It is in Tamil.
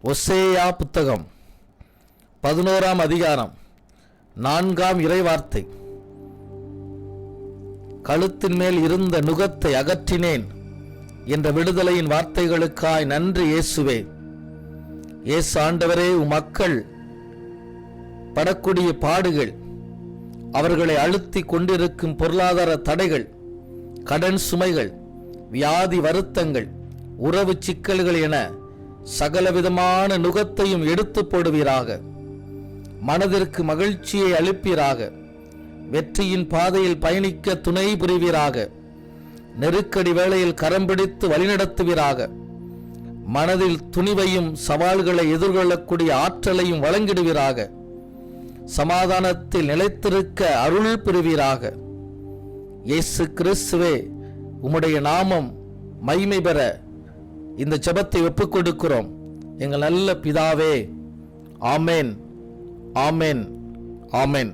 ஒசேயா புத்தகம் 11ஆம் அதிகாரம் 4ஆம் இறைவார்த்தை. கழுத்தின் மேல் இருந்த நுகத்தை அகற்றினேன் என்ற விடுதலையின் வார்த்தைகளுக்காய் நன்றி இயேசுவே. இயேசு ஆண்டவரே, மக்கள் படக்கூடிய பாடுகள், அவர்களை அழுத்தி கொண்டிருக்கும் பொருளாதார தடைகள், கடன் சுமைகள், வியாதி வருத்தங்கள், உறவு சிக்கல்கள் என சகலவிதமான நுகத்தையும் எடுத்து போடுவீராக. மனதிற்கு மகிழ்ச்சியை அளிப்பீராக. வெற்றியின் பாதையில் பயணிக்க துணை புரிவீராக. நெருக்கடி வேளையில் கரம் பிடித்து வழிநடத்துவீராக. மனதில் துணிவையும் சவால்களை எதிர்கொள்ளக்கூடிய ஆற்றலையும் வழங்கிடுவீராக. சமாதானத்தில் நிலைத்திருக்க அருள் புரிவீராக. இயேசு கிறிஸ்துவே, உம்முடைய நாமம் மகிமை பெற இந்த ஜெபத்தை ஒப்புக் கொடுக்கிறோம். எங்கள் நல்ல பிதாவே. ஆமென், ஆமென், ஆமென்.